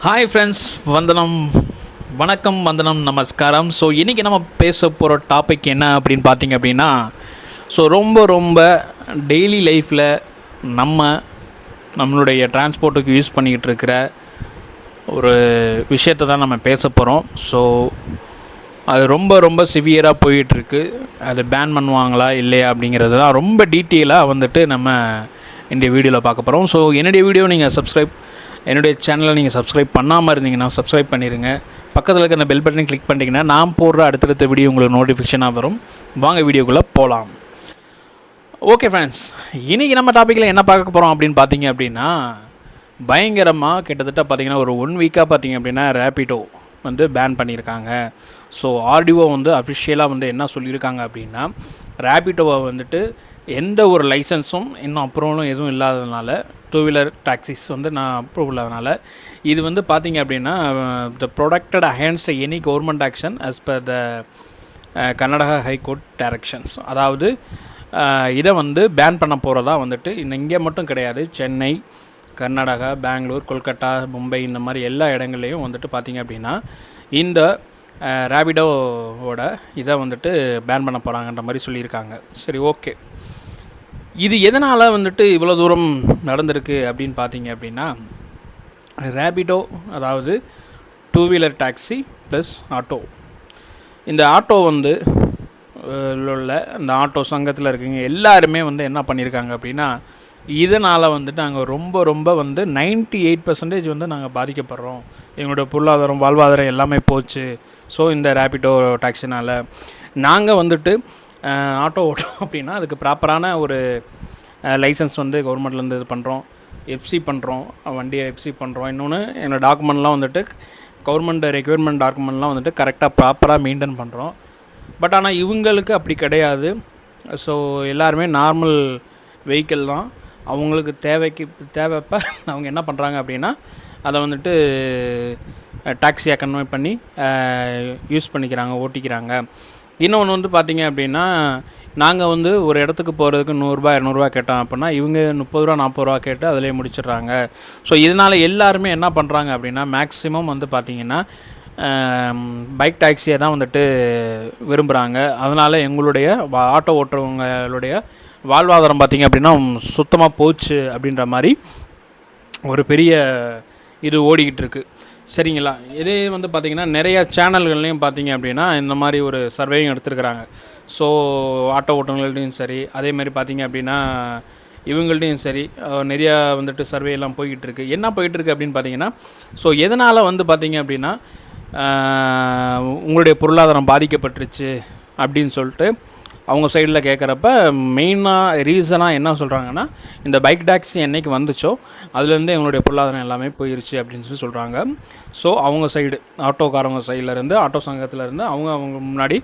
Hi friends, வந்தனம், வணக்கம், வந்தனம், நமஸ்காரம். ஸோ இன்றைக்கி நம்ம பேச போகிற டாபிக் என்ன அப்படின்னு பார்த்தீங்க அப்படின்னா, ரொம்ப டெய்லி லைஃப்பில் நம்மளுடைய டிரான்ஸ்போர்ட்டுக்கு யூஸ் பண்ணிக்கிட்டு இருக்கிற ஒரு விஷயத்தை தான் நம்ம பேச போகிறோம். ஸோ அது ரொம்ப சிவியராக போயிட்டுருக்கு. அது பேன் பண்ணுவாங்களா இல்லையா அப்படிங்கிறது தான் ரொம்ப டீட்டெயிலாக நம்ம இந்த வீடியோவில் பார்க்க போகிறோம். ஸோ என்னுடைய வீடியோ நீங்கள் என்னுடைய சேனலை நீங்கள் சப்ஸ்கிரைப் பண்ணாமல் இருந்தீங்கன்னா சப்ஸ்கிரைப் பண்ணிடுங்க. பக்கத்தில் இருக்க அந்த பெல் பட்டனை கிளிக் பண்ணிட்டீங்கன்னா நான் போடுற அடுத்தடுத்த வீடியோ உங்களுக்கு நோட்டிஃபிகேஷனாக வரும். வாங்க வீடியோக்குள்ளே போகலாம். ஓகே ஃப்ரெண்ட்ஸ், இன்றைக்கி நம்ம டாப்பிக்கில் என்ன பார்க்க போகிறோம் அப்படின்னு பார்த்தீங்க அப்படின்னா, பயங்கரமாக கிட்டத்தட்ட பார்த்திங்கன்னா ஒரு 1 வீக்காக பார்த்திங்க அப்படின்னா ரேபிடோ பேன் பண்ணியிருக்காங்க. ஸோ ஆர்டிஓ அஃபிஷியலாக என்ன சொல்லியிருக்காங்க அப்படின்னா, ரேபிடோவை எந்த ஒரு லைசன்ஸும் இன்னும் அப்ரூவலும் எதுவும் இல்லாததுனால, 2 வீலர் டாக்ஸிஸ் நான் அப்ரூவ் இல்லாதனால இது பார்த்திங்க அப்படின்னா the protected against any government action as per the Karnataka high court directions. அதாவது இதை பேன் பண்ண போகிறதா இங்கே மட்டும் கிடையாது, சென்னை, கர்நாடகா, பெங்களூர், கொல்கட்டா, மும்பை இந்த மாதிரி எல்லா இடங்கள்லையும் பார்த்திங்க அப்படின்னா இந்த ரேபிடோவோட இதை பேன் பண்ண போகிறாங்கன்ற மாதிரி சொல்லியிருக்காங்க. சரி, ஓகே. இது எதனால் இவ்வளோ தூரம் நடந்திருக்கு அப்படின்னு பார்த்தீங்க அப்படின்னா, ரேபிடோ அதாவது 2 வீலர் டாக்ஸி ப்ளஸ் ஆட்டோ. இந்த ஆட்டோ உள்ள இந்த ஆட்டோ சங்கத்தில் இருக்கீங்க எல்லாருமே என்ன பண்ணியிருக்காங்க அப்படின்னா, இதனால் நாங்கள் ரொம்ப 98% நாங்கள் பாதிக்கப்படுறோம், எங்களோட பொருளாதாரம், வாழ்வாதாரம் எல்லாமே போச்சு. ஸோ இந்த ரேபிடோ டாக்ஸினால் நாங்கள் ஆட்டோ ஓட்டோம் அப்படின்னா அதுக்கு ப்ராப்பரான ஒரு லைசன்ஸ் கவர்மெண்ட்லேருந்து இது பண்ணுறோம், எஃப்சி பண்ணுறோம், வண்டியை எஃப்சி பண்ணுறோம். இன்னொன்று என்னோடய டாக்குமெண்ட்லாம் கவர்மெண்ட் ரெக்யர்மெண்ட் டாக்குமெண்ட்லாம் கரெக்டாக ப்ராப்பராக மெயின்டைன் பண்ணுறோம். பட் ஆனால் இவங்களுக்கு அப்படி கிடையாது. ஸோ எல்லாருமே நார்மல் வெஹிக்கிள் தான். அவங்களுக்கு தேவைப்போ அவங்க என்ன பண்ணுறாங்க அப்படின்னா அதை டாக்ஸியாக கன்வெர்ட் பண்ணி யூஸ் பண்ணிக்கிறாங்க, ஓட்டிக்கிறாங்க. இன்னொன்று பார்த்திங்க அப்படின்னா, நாங்கள் ஒரு இடத்துக்கு போகிறதுக்கு 100 200 கேட்டோம் அப்படின்னா இவங்க 30 40 கேட்டு அதிலே முடிச்சிடுறாங்க. ஸோ இதனால் எல்லாருமே என்ன பண்ணுறாங்க அப்படின்னா, மேக்ஸிமம் பார்த்திங்கன்னா பைக் டாக்ஸியை தான் விரும்புகிறாங்க. அதனால் எங்களுடைய ஆட்டோ ஓட்டுறவங்களுடைய வாழ்வாதாரம் பார்த்திங்க அப்படின்னா சுத்தமாக போச்சு அப்படின்ற மாதிரி ஒரு பெரிய இது ஓடிக்கிட்டு இருக்குது. சரிங்களா? இதே பார்த்திங்கன்னா நிறையா சேனல்கள்லேயும் பார்த்திங்க அப்படின்னா இந்த மாதிரி ஒரு சர்வேயும் எடுத்துருக்குறாங்க. ஸோ ஆட்டோ ஓட்டுநர்கள்டையும் சரி, அதே மாதிரி பார்த்திங்க அப்படின்னா இவங்கள்ட்டையும் சரி நிறையா சர்வேயெல்லாம் போய்கிட்டுருக்கு. என்ன போயிட்டுருக்கு அப்படின்னு பார்த்தீங்கன்னா, ஸோ எதனால் பார்த்திங்க அப்படின்னா உங்களுடைய பொருளாதாரம் பாதிக்கப்பட்டுருச்சு அப்படின்னு சொல்லிட்டு அவங்க சைடில் கேட்குறப்ப மெயினாக ரீசனாக என்ன சொல்கிறாங்கன்னா, இந்த பைக் டாக்ஸி என்றைக்கு வந்துச்சோ அதுலேருந்து எங்களுடைய பொருளாதாரம் எல்லாமே போயிடுச்சு அப்படின்னு சொல்லி சொல்கிறாங்க. ஸோ அவங்க சைடு, ஆட்டோக்காரவங்க சைட்லேருந்து, ஆட்டோ சங்கத்திலேருந்து அவங்க முன்னாடி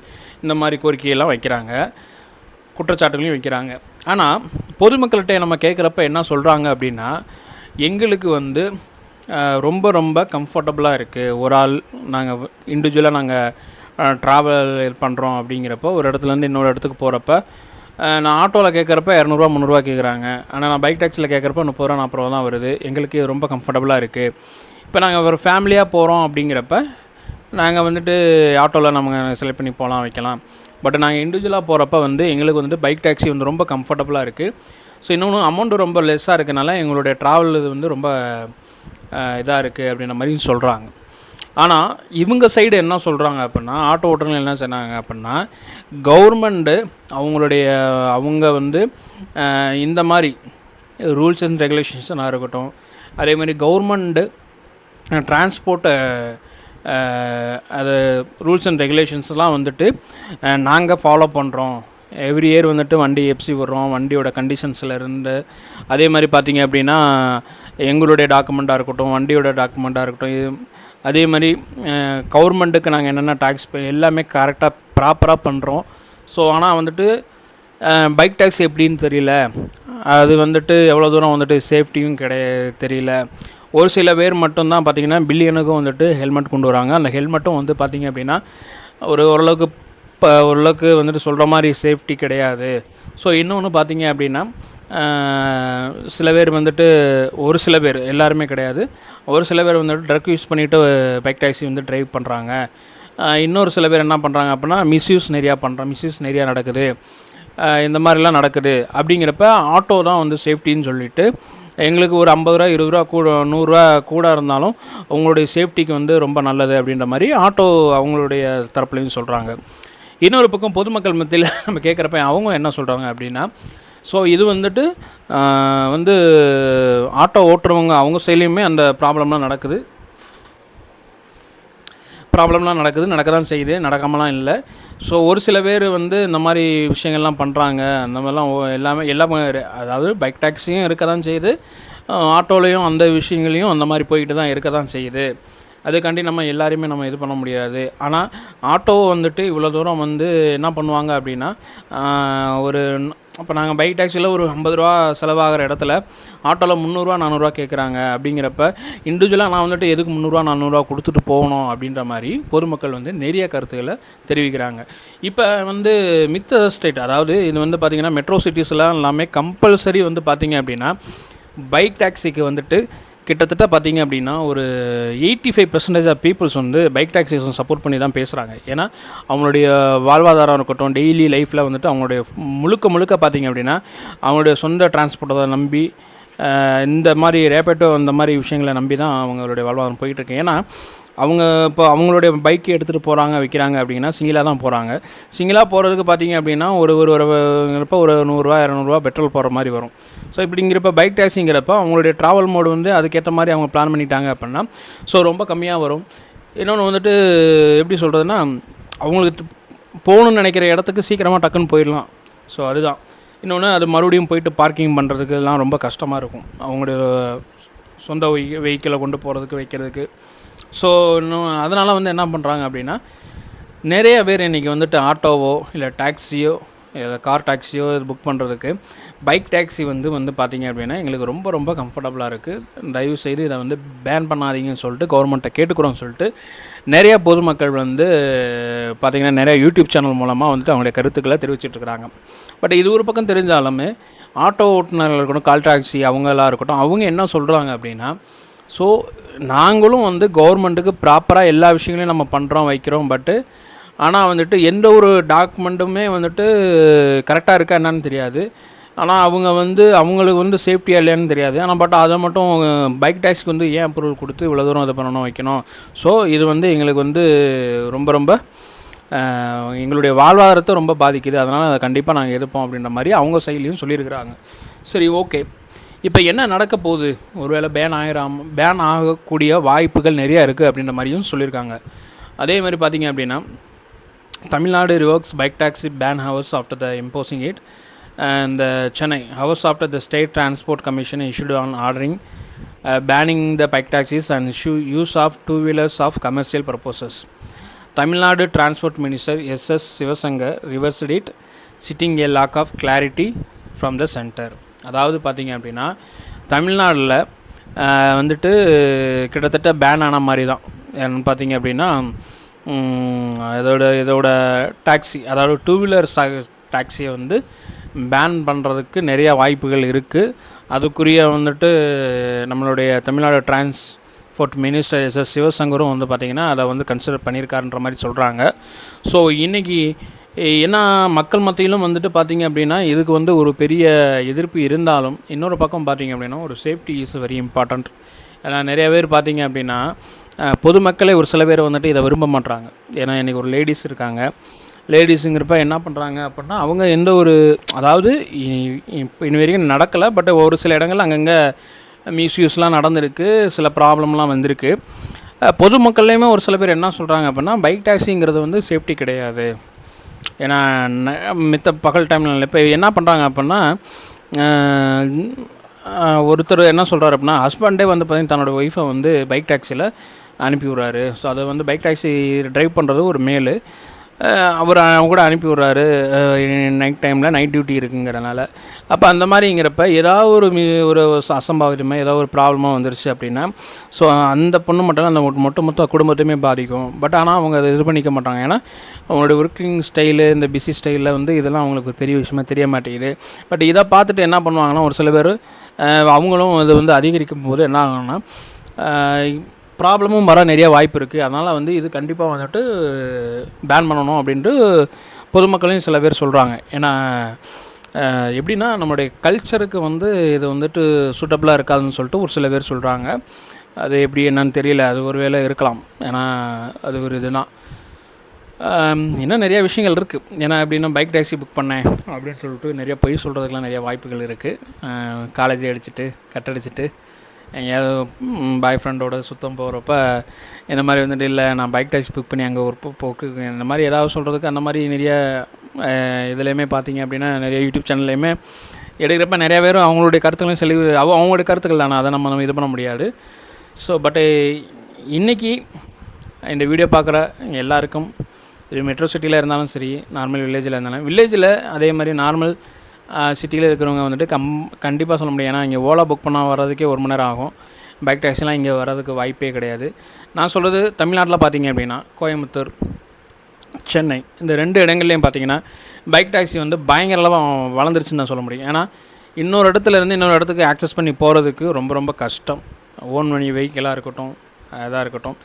இந்த மாதிரி கோரிக்கையெல்லாம் வைக்கிறாங்க, குற்றச்சாட்டுகளையும் வைக்கிறாங்க. ஆனால் பொதுமக்கள்கிட்ட நம்ம கேட்குறப்ப என்ன சொல்கிறாங்க அப்படின்னா, எங்களுக்கு ரொம்ப கம்ஃபர்டபுளாக இருக்குது. ஒரு ஆள் நாங்கள் இண்டிவிஜுவலாக நாங்கள் ட்ராவல் பண்ணுறோம் அப்படிங்கிறப்போ ஒரு இடத்துலேருந்து இன்னொரு இடத்துக்கு போகிறப்ப நான் ஆட்டோவில் கேட்குறப்ப 200 300 கேட்குறாங்க. ஆனால் நான் பைக் டாக்ஸியில் கேட்குறப்ப 30 40 தான் வருது. எங்களுக்கு ரொம்ப கம்ஃபர்டபுளாக இருக்குது. இப்போ நாங்கள் ஒரு ஃபேமிலியாக போகிறோம் அப்படிங்கிறப்ப நாங்கள் ஆட்டோவில் நம்ம செலக்ட் பண்ணி போகலாம், வைக்கலாம். பட் நாங்கள் இண்டிவிஜுவலாக போகிறப்ப எங்களுக்கு பைக் டாக்ஸி ரொம்ப கம்ஃபர்டபுளாக இருக்குது. ஸோ இன்னொன்று அமௌண்ட்டு ரொம்ப லெஸ்ஸாக இருக்கனால எங்களுடைய ட்ராவல் இது ரொம்ப இதாக இருக்குது அப்படின்ற மாதிரி சொல்கிறாங்க. ஆனால் இவங்க சைடு என்ன சொல்கிறாங்க அப்படின்னா, ஆட்டோ ஓட்டுறவங்க என்ன சொன்னாங்க அப்படின்னா, கவர்மெண்ட்டு அவங்க இந்த மாதிரி ரூல்ஸ் அண்ட் ரெகுலேஷன்ஸாக இருக்கட்டும், அதே மாதிரி கவர்மெண்ட்டு டிரான்ஸ்போர்ட்டை அது ரூல்ஸ் அண்ட் ரெகுலேஷன்ஸ்லாம் நாங்கள் ஃபாலோ பண்ணுறோம். எவ்ரி இயர் வண்டி எஃப்சி விடுறோம், வண்டியோட கண்டிஷன்ஸில் இருந்து, அதே மாதிரி பார்த்திங்க அப்படின்னா எங்களுடைய டாக்குமெண்ட்டாக இருக்கட்டும், வண்டியோட டாக்குமெண்ட்டாக இருக்கட்டும், அதே மாதிரி கவர்மெண்ட்டுக்கு நாங்கள் என்னென்ன டாக்ஸ் எல்லாமே கரெக்டாக ப்ராப்பராக பண்ணுறோம். ஸோ ஆனால் பைக் டாக்ஸி எப்படின்னு தெரியல, அது எவ்வளோ தூரம் சேஃப்டியும் தெரியல. ஒரு சில பேர் மட்டும்தான் பார்த்திங்கன்னா பில்லியனுக்கும் ஹெல்மெட் கொண்டு வராங்க. அந்த ஹெல்மெட்டும் பார்த்திங்க அப்படின்னா ஓரளவுக்கு இப்போ ஓரளவுக்கு வந்துட்டு சொல்கிற மாதிரி சேஃப்டி கிடையாது. ஸோ இன்னொன்று பார்த்தீங்க அப்படின்னா சில பேர் வந்துட்டு ஒரு சில பேர் எல்லாருமே கிடையாது, ஒரு சில பேர் வந்துட்டு ட்ரக் யூஸ் பண்ணிவிட்டு பைக் டாக்ஸி வந்து ட்ரைவ் பண்ணுறாங்க. இன்னொரு சில பேர் என்ன பண்ணுறாங்க அப்படின்னா மிஸ்யூஸ் நிறையா நடக்குது. இந்த மாதிரிலாம் நடக்குது. அப்படிங்கிறப்ப ஆட்டோ தான் வந்து சேஃப்டின்னு சொல்லிவிட்டு எங்களுக்கு ஒரு 50 ரூபா 20 ரூபா கூட 100 ரூபா கூட இருந்தாலும் உங்களுடைய சேஃப்டிக்கு வந்து ரொம்ப நல்லது அப்படின்ற மாதிரி ஆட்டோ அவங்களுடைய தரப்புலையும் சொல்கிறாங்க. இன்னொரு பக்கம் பொதுமக்கள் மத்தியில் நம்ம கேட்குறப்ப அவங்க என்ன சொல்கிறாங்க அப்படின்னா, ஸோ இது வந்துட்டு வந்து ஆட்டோ ஓட்டுறவங்க அவங்க சைட்லேயுமே அந்த ப்ராப்ளம்லாம் நடக்குது, நடக்க தான் செய்யுது, நடக்காமலாம் இல்லை. ஸோ ஒரு சில பேர் வந்து இந்த மாதிரி விஷயங்கள்லாம் பண்ணுறாங்க. அந்த மாதிரிலாம் எல்லாமே அதாவது பைக் டாக்ஸியும் இருக்க தான் செய்யுது, ஆட்டோலையும் அந்த விஷயங்களையும் அந்த மாதிரி போய்கிட்டு தான் இருக்க தான் செய்யுது. அதுக்காண்டி நம்ம எல்லாரையுமே நம்ம இது பண்ண முடியாது. ஆனால் ஆட்டோ வந்துட்டு இவ்வளோ தூரம் வந்து என்ன பண்ணுவாங்க அப்படின்னா, ஒரு இப்போ நாங்கள் பைக் டாக்ஸியில் ஒரு 50 ரூபா செலவாகிற இடத்துல ஆட்டோவில் 300 400 கேட்குறாங்க. அப்படிங்கிறப்ப இண்டிவிஜுவலாக நான் வந்துட்டு எதுக்கு 300 400 கொடுத்துட்டு போகணும் அப்படின்ற மாதிரி பொதுமக்கள் வந்து நிறைய கருத்துக்களை தெரிவிக்கிறாங்க. இப்போ வந்து மித்த ஸ்டேட், அதாவது இது வந்து பார்த்திங்கன்னா மெட்ரோ சிட்டிஸ்லாம் எல்லாமே கம்பல்சரி வந்து பார்த்திங்க அப்படின்னா பைக் டாக்ஸிக்கு வந்துட்டு கிட்டத்தட்ட பார்த்திங்க அப்படின்னா ஒரு 85% ஆஃப் பீப்புள்ஸ் வந்து பைக் டாக்ஸிஸை சப்போர்ட் பண்ணி தான் பேசுகிறாங்க. ஏன்னா அவங்களுடைய வாழ்வாதாரம் இருக்கட்டும், டெய்லி லைஃப்பில் வந்துட்டு அவங்களுடைய முழுக்க பார்த்திங்க அப்படின்னா அவங்களுடைய சொந்த டிரான்ஸ்போர்ட்டை நம்பி இந்த மாதிரி ரேபிடோ இந்த மாதிரி விஷயங்களை நம்பி தான் அவங்களுடைய வாழ்வாதாரம் போயிட்டுருக்கு. ஏன்னா அவங்க இப்போ அவங்களுடைய பைக்கை எடுத்துகிட்டு போகிறாங்க வைக்கிறாங்க அப்படின்னா சிங்கிளாக தான் போகிறாங்க. சிங்கிளாக போகிறதுக்கு பார்த்திங்க அப்படின்னா ஒரு ஒரு 100 200 பெட்ரோல் போடுற மாதிரி வரும். ஸோ இப்படிங்கிறப்ப பைக் டாக்ஸிங்கிறப்ப அவங்களுடைய ட்ராவல் மோடு வந்து அதுக்கேற்ற மாதிரி அவங்க பிளான் பண்ணிட்டாங்க அப்படின்னா ஸோ ரொம்ப கம்மியாக வரும். இன்னொன்று வந்துட்டு எப்படி சொல்கிறதுனா, அவங்களுக்கு போகணுன்னு நினைக்கிற இடத்துக்கு சீக்கிரமாக டக்குன்னு போயிடலாம். ஸோ அதுதான். இன்னொன்று அது மறுபடியும் போயிட்டு பார்க்கிங் பண்ணுறதுக்குலாம் ரொம்ப கஷ்டமாக இருக்கும், அவங்களுடைய சொந்த வெஹிக்கிளை கொண்டு போகிறதுக்கு வைக்கிறதுக்கு. ஸோ இன்னும் அதனால் வந்து என்ன பண்ணுறாங்க அப்படின்னா நிறைய பேர் இன்றைக்கி வந்துட்டு ஆட்டோவோ இல்லை டாக்ஸியோ கார் டாக்ஸியோ புக் பண்ணுறதுக்கு பைக் டாக்ஸி வந்து பார்த்திங்க அப்படின்னா எங்களுக்கு ரொம்ப கம்ஃபர்டபுளாக இருக்குது. தயவுசெய்து இதை வந்து பேன் பண்ணாதீங்கன்னு சொல்லிட்டு கவர்மெண்ட்டை கேட்டுக்கிறோன்னு சொல்லிட்டு நிறைய பொதுமக்கள் வந்து பார்த்திங்கன்னா நிறைய யூடியூப் சேனல் மூலமாக வந்துட்டு அவங்களுடைய கருத்துக்களை தெரிவிச்சிட்ருக்குறாங்க. பட் இது ஒரு பக்கம் தெரிஞ்சாலுமே ஆட்டோ ஓட்டுநர்கள் இருக்கட்டும், கால் டாக்ஸி அவங்களாம் இருக்கட்டும், அவங்க என்ன சொல்கிறாங்க அப்படின்னா, ஸோ நாங்களும் வந்து கவர்மெண்ட்டுக்கு ப்ராப்பராக எல்லா விஷயங்களையும் நம்ம பண்ணுறோம் வைக்கிறோம், பட்டு ஆனால் வந்துட்டு எந்த ஒரு டாக்குமெண்ட்டுமே வந்துட்டு கரெக்டாக இருக்கா என்னன்னு தெரியாது. ஆனால் அவங்க வந்து அவங்களுக்கு வந்து சேஃப்டியாக இல்லையான்னு தெரியாது. ஆனால் பட் அதை மட்டும் பைக் டாக்ஸிக்கு வந்து ஏன் அப்ரூவல் கொடுத்து இவ்வளோ தூரம் இது பண்ணணும் வைக்கணும். ஸோ இது வந்து எங்களுக்கு வந்து ரொம்ப எங்களுடைய வாழ்வாதாரத்தை ரொம்ப பாதிக்குது, அதனால் அதை கண்டிப்பாக நாங்கள் எதிர்ப்போம் அப்படின்ற மாதிரி அவங்க சைட்லேயும் சொல்லியிருக்கிறாங்க. சரி, ஓகே. இப்போ என்ன நடக்க போகுது, ஒருவேளை பேன் ஆகக்கூடிய வாய்ப்புகள் நிறையா இருக்குது அப்படின்ற மாதிரியும் சொல்லியிருக்காங்க. அதே மாதிரி பார்த்திங்க அப்படின்னா Tamil Nadu reverses bike taxi ban hours after the imposing it and Chennai hours after the state transport commission issued on ordering banning the bike taxis and use of two-wheelers of commercial purposes. Tamilnadu Transport Minister S.S. Sivasankar reversed it, citing a lack of clarity from the center. அதாவது பார்த்திங்க அப்படின்னா தமிழ்நாட்டில் வந்துட்டு கிட்டத்தட்ட pan ஆன மாதிரி தான். ஏன்னு பார்த்திங்க அப்படின்னா இதோட டாக்ஸி, அதாவது டூ வீலர் டாக்ஸியை வந்து பேன் பண்ணுறதுக்கு நிறையா வாய்ப்புகள் இருக்குது. அதுக்குரிய வந்துட்டு நம்மளுடைய தமிழ்நாடு டிரான்ஸ்போர்ட் மினிஸ்டர் எஸ்.எஸ். சிவசங்கரும் வந்து பார்த்திங்கன்னா அதை வந்து கன்சிடர் பண்ணியிருக்காருன்ற மாதிரி சொல்கிறாங்க. ஸோ இன்றைக்கி ஏன்னா மக்கள் மத்தியிலும் வந்துட்டு பார்த்திங்க அப்படின்னா இதுக்கு வந்து ஒரு பெரிய எதிர்ப்பு இருந்தாலும் இன்னொரு பக்கம் பார்த்திங்க அப்படின்னா ஒரு சேஃப்டி இஸ் வெரி இம்பார்ட்டண்ட். ஏன்னா நிறைய பேர் பார்த்திங்க அப்படின்னா பொதுமக்களே ஒரு சில பேர் வந்துட்டு இதை விரும்ப மாட்டாங்க. ஏன்னா இன்றைக்கி ஒரு லேடிஸ் இருக்காங்க, லேடிஸுங்கிறப்ப என்ன பண்ணுறாங்க அப்படின்னா அவங்க எந்த ஒரு, அதாவது இன்ன வரைக்கும் நடக்கலை, பட் ஒரு சில இடங்கள் அங்கங்கே மிஸ்யூஸ்லாம் நடந்திருக்கு, சில ப்ராப்ளம்லாம் வந்திருக்கு. பொதுமக்கள்லேயுமே ஒரு சில பேர் என்ன சொல்கிறாங்க அப்படின்னா பைக் டாக்ஸிங்கிறது வந்து சேஃப்டி கிடையாது. ஏன்னா மித்த பகல் டைமில் இப்போ என்ன பண்ணுறாங்க அப்படின்னா ஒருத்தர் என்ன சொல்கிறார் அப்படின்னா ஹஸ்பண்டே வந்து பார்த்திங்கன்னா தன்னோட ஒய்ஃபை வந்து பைக் டாக்ஸியில் அனுப்பி விட்றாரு. ஸோ அதை வந்து பைக் டாக்ஸி ட்ரைவ் பண்ணுறது ஒரு மேலு, அவங்க கூட அனுப்பி விட்றாரு நைட் டைமில் நைட் டியூட்டி இருக்குங்கிறனால. அப்போ அந்த மாதிரிங்கிறப்ப ஏதாவது ஒரு அசம்பாவிதமாக ஏதாவது ஒரு ப்ராப்ளமாக வந்துருச்சு அப்படின்னா, ஸோ அந்த பொண்ணு மட்டும் அந்த மொத்த குடும்பத்தையுமே பாதிக்கும். பட் ஆனால் அவங்க அதை இது பண்ணிக்க மாட்டாங்க. ஏன்னா அவங்களோட ஒர்க்கிங் ஸ்டைலு, இந்த பிஸி ஸ்டைலில் வந்து இதெல்லாம் அவங்களுக்கு ஒரு பெரிய விஷயமா தெரிய மாட்டேங்குது. பட் இதை பார்த்துட்டு என்ன பண்ணுவாங்கன்னா, ஒரு சில பேர் அவங்களும் இதை வந்து அதிகரிக்கும் போது என்ன ஆகும்னா ப்ராப்ளமும் வர நிறைய வாய்ப்பு இருக்குது. அதனால் வந்து இது கண்டிப்பாக வந்துட்டு பேன் பண்ணணும் அப்படின்ட்டு பொதுமக்களையும் சில பேர் சொல்கிறாங்க. ஏன்னா எப்படின்னா நம்மளுடைய கல்ச்சருக்கு வந்து இது வந்துட்டு சூட்டபுளாக இருக்காதுன்னு சொல்லிட்டு ஒரு சில பேர் சொல்கிறாங்க. அது எப்படி என்னன்னு தெரியல, அது ஒரு வேளை இருக்கலாம். ஏன்னா அது ஒரு இதுதான். இன்னும் நிறைய விஷயங்கள் இருக்குது. ஏன்னா எப்படின்னா பைக் டாக்ஸி புக் பண்ணேன் அப்படின்னு சொல்லிட்டு நிறைய பொய் சொல்கிறதுக்கெலாம் நிறைய வாய்ப்புகள் இருக்குது. காலேஜ் அடிச்சுட்டு கட்டடிச்சிட்டு எங்கேயாவது பாய் ஃப்ரெண்டோட சுத்தம் போகிறப்ப இந்த மாதிரி வந்துட்டு இல்லை நான் பைக் டாக்ஸி புக் பண்ணி அங்கே ஒரு போக்கு இந்த மாதிரி ஏதாவது சொல்கிறதுக்கு அந்த மாதிரி நிறைய இதுலேயுமே பார்த்தீங்க அப்படின்னா நிறைய யூடியூப் சேனல்லையுமே எடுக்கிறப்ப நிறையா பேரும் அவங்களுடைய கருத்துக்களையும் அவங்களுடைய கருத்துக்கள் தானே, அதை நம்ம இது பண்ண முடியாது. ஸோ பட்டு இன்றைக்கி இந்த வீடியோ பார்க்குற எல்லாருக்கும் இது மெட்ரோ சிட்டியில் இருந்தாலும் சரி, நார்மல் வில்லேஜில் இருந்தாலும், வில்லேஜில் அதே மாதிரி நார்மல் சிட்டியில் இருக்கிறவங்க வந்துட்டு கண்டிப்பாக சொல்ல முடியும். ஏன்னா இங்கே ஓலா புக் பண்ண வர்றதுக்கே 1 மணி நேரம் ஆகும். பைக் டாக்ஸிலாம் இங்கே வர்றதுக்கு வாய்ப்பே கிடையாது. நான் சொல்கிறது தமிழ்நாட்டில் பார்த்தீங்க அப்படின்னா கோயம்புத்தூர், சென்னை இந்த 2 இடங்கள்லையும் பார்த்தீங்கன்னா பைக் டாக்ஸி வந்து பயங்கர அளவாக வளர்ந்துருச்சுன்னு நான் சொல்ல முடியும். ஏன்னா இன்னொரு இடத்துலேருந்து இன்னொரு இடத்துக்கு ஆக்சஸ் பண்ணி போகிறதுக்கு ரொம்ப ரொம்ப கஷ்டம். ஓன் வழி வெஹிக்கிளாக இருக்கட்டும், அதாக இருக்கட்டும்.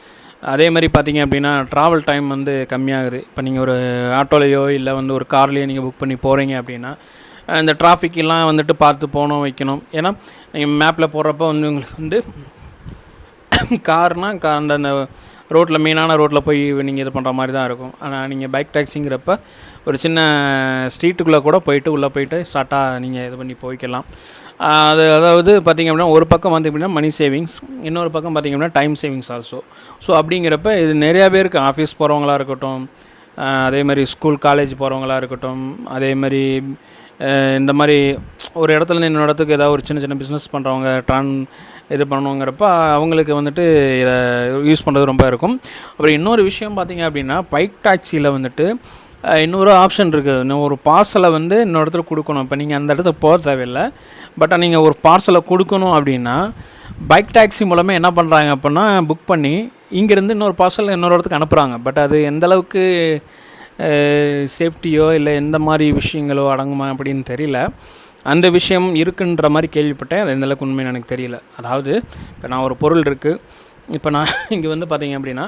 அதே மாதிரி பார்த்தீங்க அப்படின்னா ட்ராவல் டைம் வந்து கம்மியாகுது. இப்போ நீங்கள் ஒரு ஆட்டோலையோ இல்லை வந்து ஒரு கார்லேயோ நீங்கள் புக் பண்ணி போகிறீங்க அப்படின்னா இந்த டிராஃபிக்கெல்லாம் வந்துட்டு பார்த்து போகணும் வைக்கணும். ஏன்னா நீங்கள் மேப்பில் போடுறப்ப வந்து உங்களுக்கு வந்து கார்னால் அந்த ரோட்டில் மெயினான ரோட்டில் போய் நீங்கள் இது பண்ணுற மாதிரி தான் இருக்கும். ஆனால் நீங்கள் பைக் டாக்ஸிங்கிறப்ப ஒரு சின்ன ஸ்ட்ரீட்டுக்குள்ளே கூட உள்ளே போயிட்டு ஷார்ட்டாக நீங்கள் இது பண்ணி போய்க்கலாம். அதாவது பார்த்திங்க அப்படின்னா ஒரு பக்கம் வந்து அப்படின்னா மணி சேவிங்ஸ், இன்னொரு பக்கம் பார்த்திங்க அப்படின்னா டைம் சேவிங்ஸ் ஆல்சோ. ஸோ அப்படிங்கிறப்ப இது நிறையா பேருக்கு ஆஃபீஸ் போகிறவங்களா இருக்கட்டும், அதே மாதிரி ஸ்கூல் காலேஜ் போகிறவங்களா இருக்கட்டும், அதே மாதிரி இந்த மாதிரி ஒரு இடத்துலேருந்து இன்னொரு இடத்துக்கு ஏதாவது ஒரு சின்ன சின்ன பிஸ்னஸ் பண்ணுறவங்க இது பண்ணணுங்கிறப்ப அவங்களுக்கு வந்துட்டு இதை யூஸ் பண்ணுறது ரொம்ப இருக்கும். அப்புறம் இன்னொரு விஷயம் பார்த்திங்க அப்படின்னா பைக் டாக்ஸியில் வந்துட்டு இன்னொரு ஆப்ஷன் இருக்குது. இன்னும் ஒரு பார்சலை வந்து இன்னொரு இடத்துல கொடுக்கணும். இப்போ நீங்கள் அந்த இடத்துக்கு போக தேவையில்லை. பட் நீங்கள் ஒரு பார்சலை கொடுக்கணும் அப்படின்னா பைக் டாக்ஸி மூலமாக என்ன பண்ணுறாங்க அப்படின்னா புக் பண்ணி இங்கேருந்து இன்னொரு பார்சல் இன்னொரு இடத்துக்கு அனுப்புகிறாங்க. பட் அது எந்தளவுக்கு சேஃப்டியோ இல்லை எந்த மாதிரி விஷயங்களோ அடங்குமா அப்படின்னு தெரியல. அந்த விஷயம் இருக்குன்ற மாதிரி கேள்விப்பட்டேன். அது எந்தளவுக்கு உண்மைன்னு எனக்கு தெரியல. அதாவது இப்போ நான் ஒரு பொருள் இருக்குது, இப்போ நான் இங்கே வந்து பார்த்திங்க அப்படின்னா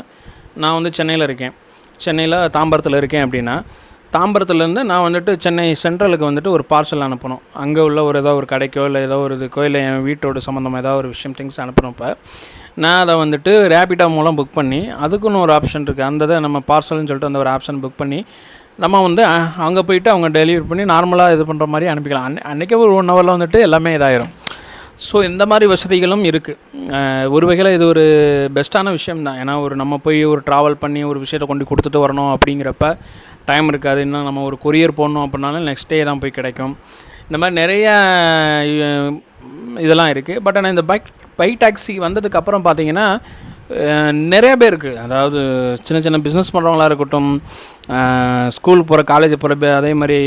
நான் வந்து சென்னையில் இருக்கேன், சென்னையில் தாம்பரத்தில் இருக்கேன் அப்படின்னா தாம்பரத்துலேருந்து நான் வந்துட்டு சென்னை சென்ட்ரலுக்கு வந்துட்டு ஒரு பார்சல் அனுப்பணும். அங்கே உள்ள ஏதோ ஒரு கடைக்கோ இல்லை ஏதோ ஒரு இதுக்கோ இல்லை என் வீட்டோட சம்மந்தமாக ஏதோ ஒரு விஷயம் திங்ஸ் அனுப்பணும்ப்போ நான் அதை வந்துட்டு ரேபிடோ மூலம் புக் பண்ணி அதுக்குன்னு ஒரு ஆப்ஷன் இருக்குது. அந்த இதை நம்ம பார்சல்னு சொல்லிட்டு அந்த ஒரு ஆப்ஷன் புக் பண்ணி நம்ம வந்து அங்கே போய்ட்டு அவங்க டெலிவரி பண்ணி நார்மலாக இது பண்ணுற மாதிரி அனுப்பிக்கலாம். அன்றைக்கே ஒரு 1 ஹவரில் வந்துட்டு எல்லாமே இதாயிரும். ஸோ இந்த மாதிரி வசதிகளும் இருக்குது. ஒரு வகையில் இது ஒரு பெஸ்ட்டான விஷயம் தான். ஏன்னா நம்ம போய் ஒரு ட்ராவல் பண்ணி ஒரு விஷயத்தை கொண்டு கொடுத்துட்டு வரணும் அப்படிங்கிறப்ப டைம் இருக்காது. இன்னும் நம்ம ஒரு கொரியர் போடணும் அப்படின்னாலும் நெக்ஸ்ட் டே தான் போய் கிடைக்கும். இந்த மாதிரி நிறைய இதெல்லாம் இருக்குது. பட் ஆனால் இந்த பைக் டாக்ஸி வந்ததுக்கப்புறம் பார்த்திங்கன்னா நிறைய பேருக்கு, அதாவது சின்ன சின்ன பிஸ்னஸ் பண்ணுறவங்களா இருக்கட்டும், ஸ்கூல் போகிற காலேஜ் போகிற அதே மாதிரி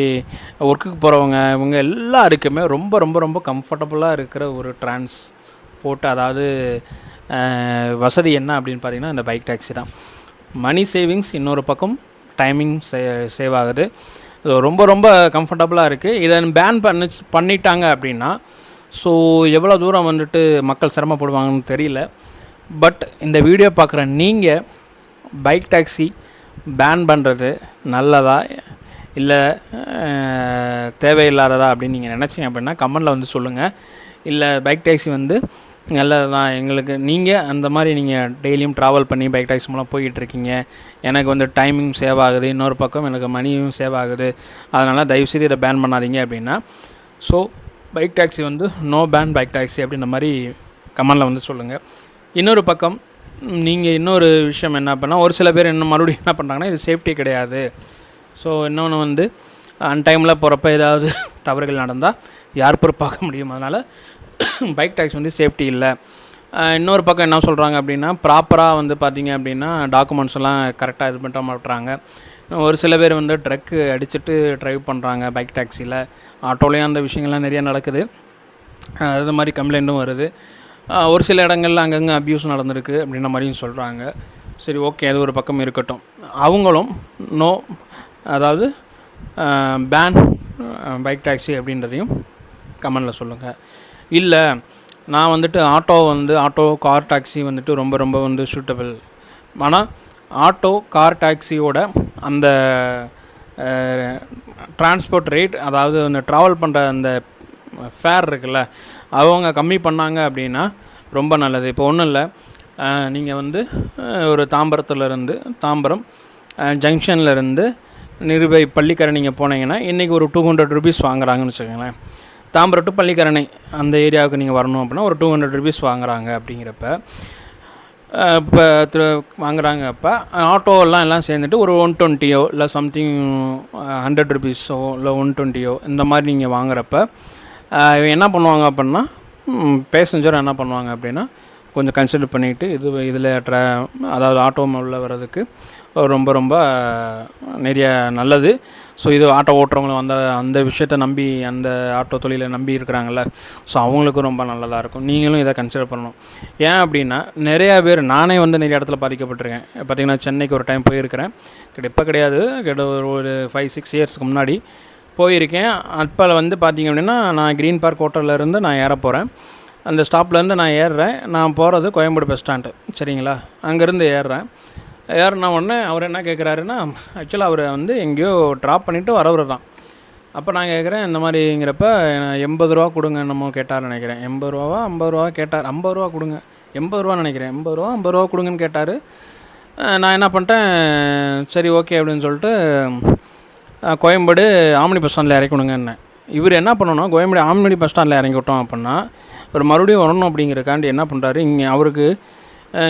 ஒர்க்குக்கு போகிறவங்க, இவங்க எல்லாருக்குமே ரொம்ப ரொம்ப ரொம்ப கம்ஃபர்டபுளாக இருக்கிற ஒரு டிரான்ஸ்போர்ட், அதாவது வசதி என்ன அப்படின்னு பார்த்திங்கன்னா இந்த பைக் டாக்ஸி தான். மணி சேவிங்ஸ், இன்னொரு பக்கம் டைமிங் சேவ் ஆகுது. இது ரொம்ப ரொம்ப கம்ஃபர்டபுளாக இருக்குது. இதை பேன் பண்ணிட்டாங்க அப்படின்னா ஸோ எவ்வளோ தூரம் வந்துட்டு மக்கள் சிரமப்படுவாங்கன்னு தெரியல. பட் இந்த வீடியோ பார்க்குற நீங்கள் பைக் டாக்ஸி பேன் பண்ணுறது நல்லதா இல்லை தேவையில்லாததா அப்படின்னு நீங்கள் நினச்சிங்க அப்படின்னா கமெண்டில் வந்து சொல்லுங்கள். இல்லை பைக் டாக்ஸி வந்து நல்லது தான் எங்களுக்கு, நீங்கள் அந்த மாதிரி நீங்கள் டெய்லியும் ட்ராவல் பண்ணி பைக் டாக்ஸி மூலம் போய்கிட்டுருக்கீங்க, எனக்கு வந்து டைமிங் சேவ் ஆகுது, இன்னொரு பக்கம் எனக்கு மணியும் சேவ் ஆகுது, அதனால் தயவுசெய்து இதை பேன் பண்ணாதீங்க அப்படின்னா ஸோ பைக் டாக்ஸி வந்து நோ பேன் பைக் டாக்ஸி அப்படின்ற மாதிரி கமெண்டில் வந்து சொல்லுங்கள். இன்னொரு பக்கம் நீங்கள் இன்னொரு விஷயம் என்ன பண்ணால் ஒரு சில பேர் இன்னும் மறுபடியும் என்ன பண்ணுறாங்கன்னா இது சேஃப்டி கிடையாது. ஸோ இன்னொன்று வந்து அன்டைமில் போகிறப்ப ஏதாவது தவறுகள் நடந்தால் யார் பொறுப்பாக முடியும், அதனால் பைக் டாக்ஸி வந்து சேஃப்டி இல்லை. இன்னொரு பக்கம் என்ன சொல்கிறாங்க அப்படின்னா ப்ராப்பராக வந்து பார்த்திங்க அப்படின்னா டாக்குமெண்ட்ஸ் எல்லாம் கரெக்டாக இது பண்ண மாட்டுறாங்க. ஒரு சில பேர் வந்து ட்ரக்கு அடிச்சுட்டு ட்ரைவ் பண்ணுறாங்க பைக் டாக்ஸியில். ஆட்டோலேயும் அந்த விஷயங்கள்லாம் நிறையா நடக்குது. அது மாதிரி கம்ப்ளைண்ட்டும் வருது. ஒரு சில இடங்கள்ல அங்கங்கே அப்யூஸ் நடந்திருக்கு அப்படின்ற மாதிரியும் சொல்கிறாங்க. சரி, ஓகே, அது ஒரு பக்கம் இருக்கட்டும். அவங்களும் நோ, அதாவது பேன் பைக் டாக்ஸி அப்படின்றதையும் கமெண்டில் சொல்லுங்கள். இல்லை, நான் வந்துட்டு ஆட்டோ கார் டாக்ஸி வந்துட்டு ரொம்ப ரொம்ப வந்து சூட்டபிள். ஆனால் ஆட்டோ கார் டாக்ஸியோட அந்த டிரான்ஸ்போர்ட் ரேட், அதாவது அந்த ட்ராவல் பண்ணுற அந்த ஃபேர் இருக்குல்ல, அவங்க கம்மி பண்ணாங்க அப்படின்னா ரொம்ப நல்லது. இப்போ ஒன்றும் இல்லை, நீங்கள் வந்து ஒரு தாம்பரம் ஜங்ஷன்லேருந்து நிருபை பள்ளிக்கரணை நீங்கள் போனீங்கன்னா இன்றைக்கி ஒரு 200 ருபீஸ் வாங்குறாங்கன்னு வச்சுக்கோங்களேன். தாம்பரம் டு பள்ளிக்கரணை அந்த ஏரியாவுக்கு நீங்கள் வரணும் அப்படின்னா ஒரு 200 ருபீஸ் வாங்குறாங்க. அப்படிங்கிறப்ப இப்போ வாங்குறாங்க. அப்போ ஆட்டோவெல்லாம் எல்லாம் சேர்ந்துட்டு ஒரு 120 இல்லை சம்திங் 100 ருபீஸோ இல்லை 120 இந்த மாதிரி நீங்கள் வாங்குறப்ப என்ன பண்ணுவாங்க அப்படின்னா, பேசஞ்சர் என்ன பண்ணுவாங்க அப்படின்னா கொஞ்சம் கன்சிடர் பண்ணிவிட்டு இதில் அதாவது ஆட்டோ உள்ள வர்றதுக்கு ரொம்ப ரொம்ப நிறைய நல்லது. ஸோ இது ஆட்டோ ஓட்டுறவங்களும் அந்த விஷயத்தை நம்பி, அந்த ஆட்டோ தொழிலை நம்பி இருக்கிறாங்கல்ல, ஸோ அவங்களுக்கும் ரொம்ப நல்லதாக இருக்கும். நீங்களும் இதை கன்சிடர் பண்ணணும். ஏன் அப்படின்னா நிறையா பேர், நானே வந்து நிறைய இடத்துல பாதிக்கப்பட்டிருக்கேன். பார்த்திங்கன்னா சென்னைக்கு ஒரு டைம் போயிருக்கிறேன். இப்போ கிடையாது, ஒரு 5-6 இயர்ஸ்க்கு முன்னாடி போயிருக்கேன். அப்போ வந்து பார்த்திங்க அப்படின்னா நான் க்ரீன் பார்க் ஹோட்டல்லேருந்து நான் ஏற போகிறேன். அந்த ஸ்டாப்லேருந்து நான் ஏறுறேன். நான் போகிறது கோயம்பேடு பஸ் ஸ்டாண்டு, சரிங்களா? அங்கேருந்து ஏறின உடனே அவர் என்ன கேட்குறாருன்னா, ஆக்சுவலாக அவர் வந்து எங்கேயோ ட்ராப் பண்ணிவிட்டு வரவர் தான். அப்போ நான் கேட்குறேன், இந்த மாதிரிங்கிறப்ப 80 ரூபா கொடுங்க என்னமோ கேட்டார் நினைக்கிறேன். 80 ரூபாவா 50 ரூபா கேட்டார். 50 ரூபா கொடுங்க, 80 ரூபா நினைக்கிறேன். 50 ரூபா கொடுங்கன்னு கேட்டார். நான் என்ன பண்ணிட்டேன், சரி ஓகே அப்படின்னு சொல்லிட்டு கோயம்பேடு ஆம்னி பஸ் ஸ்டாண்டில் இறக்கி விடுங்கன்னு. இவர் என்ன பண்ணணும், கோயம்பேடு ஆம்னி பஸ் ஸ்டாண்டில் இறங்கி விட்டோம் அப்படின்னா ஒரு மறுபடியும் வரணும் அப்படிங்கிறக்காண்டி என்ன பண்ணுறாரு, இங்கே அவருக்கு